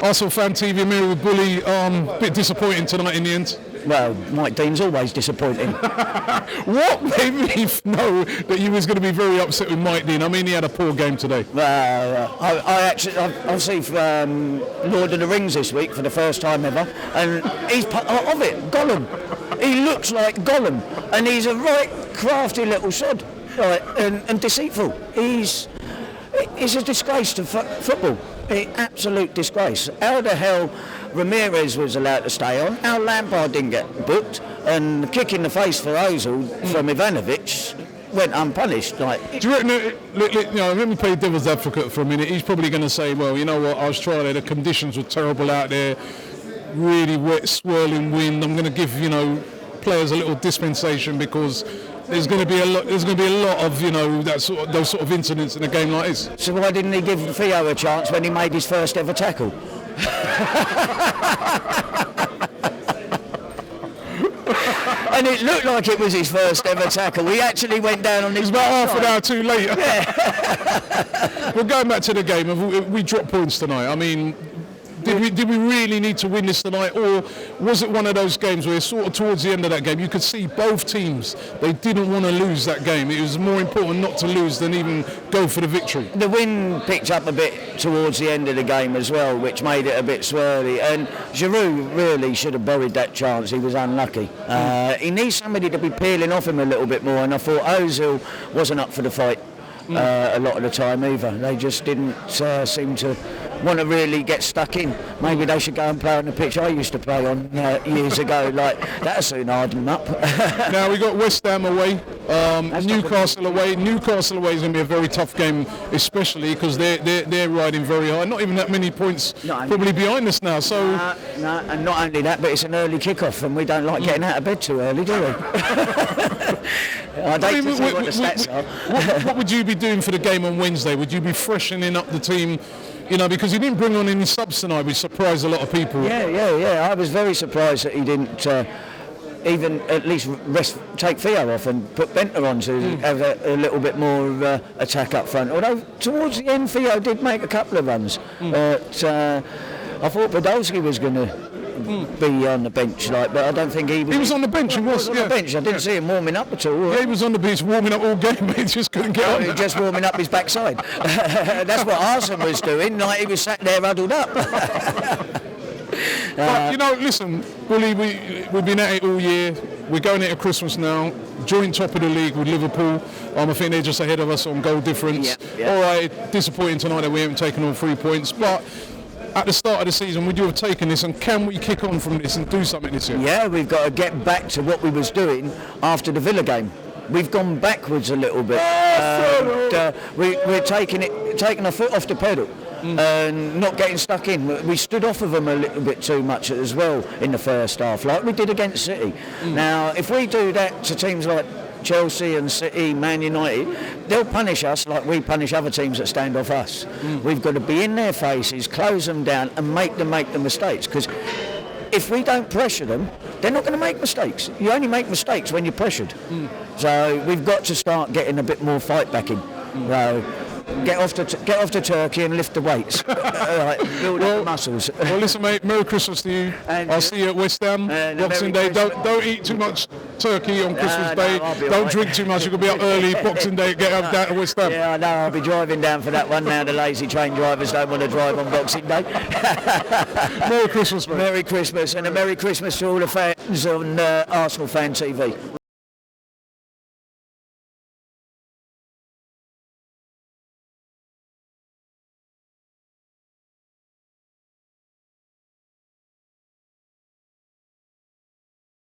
Arsenal Fan TV, Mary with Bully. Bit disappointing tonight in the end. Well, Mike Dean's always disappointing. What made me know that you was going to be very upset with Mike Dean? I mean, he had a poor game today. I'll see Lord of the Rings this week for the first time ever, and he's part of it. Gollum. He looks like Gollum, and he's a right crafty little sod, right, and deceitful. He's a disgrace to football. An absolute disgrace. How the hell Ramirez was allowed to stay on? How Lampard didn't get booked? And the kick in the face for Ozil from Ivanovic went unpunished. Like, do you reckon, let me play devil's advocate for a minute. He's probably going to say, well, you know what, I was trying there, the conditions were terrible out there, really wet, swirling wind. I'm going to give, players a little dispensation because there's going to be a lot of those sort of incidents in a game like this. So why didn't he give Theo a chance when he made his first ever tackle? And it looked like it was his first ever tackle. He actually went down on his. It was about half an hour too late. Yeah. Well, going back to the game, we dropped points tonight. I mean, did we really need to win this tonight, or was it one of those games where sort of towards the end of that game you could see both teams, they didn't want to lose that game. It was more important not to lose than even go for the victory. The wind picked up a bit towards the end of the game as well, which made it a bit swirly, and Giroud really should have buried that chance. He was unlucky. He needs somebody to be peeling off him a little bit more, and I thought Ozil wasn't up for the fight a lot of the time either. They just didn't seem to want to really get stuck in. Maybe they should go and play on the pitch I used to play on years ago. Like, that'll soon harden them up. Now we got West Ham away, Newcastle away. Newcastle away is going to be a very tough game, especially because they're riding very high. Not even that many points probably behind us now. So no, and not only that, but it's an early kick-off, and we don't like getting out of bed too early, do we? I'd hate to see what the stats are. What would you be doing for the game on Wednesday? Would you be freshening up the team? Because he didn't bring on any subs tonight, which surprised a lot of people. Yeah. I was very surprised that he didn't even at least take Theo off and put Benter on to have a little bit more attack up front. Although towards the end, Theo did make a couple of runs. But I thought Podolski was going to be on the bench, but I don't think he was. He was on the bench. He was on the bench. I didn't see him warming up at all. Yeah, he was on the bench warming up all game, but he just couldn't get on. He was just warming up his backside. That's what Arsene was doing. He was sat there huddled up. But listen, Bully, we've been at it all year. We're going into Christmas now. Joint top of the league with Liverpool. I think they're just ahead of us on goal difference. Yeah. All right, disappointing tonight that we haven't taken all 3 points, but at the start of the season, would you have taken this, and can we kick on from this and do something this year? Yeah, we've got to get back to what we was doing after the Villa game. We've gone backwards a little bit. We're taking our foot off the pedal and not getting stuck in. We stood off of them a little bit too much as well in the first half, like we did against City. Now, if we do that to teams like Chelsea and City, Man United, they'll punish us like we punish other teams that stand off us. We've got to be in their faces, close them down and make them make the mistakes, because if we don't pressure them, they're not going to make mistakes. You only make mistakes when you're pressured. So we've got to start getting a bit more fight back in. Get off to Turkey and lift the weights. Build up the muscles. Well, listen, mate. Merry Christmas to you. And I'll see you at West Ham Boxing Day. Don't eat too much turkey on Christmas Day. Don't drink too much. You're gonna be up early. Boxing Day. Get up down to West Ham. Yeah, I know. I'll be driving down for that one now. The lazy train drivers don't want to drive on Boxing Day. Merry Christmas, mate. Merry Christmas, and a Merry Christmas to all the fans on Arsenal Fan TV.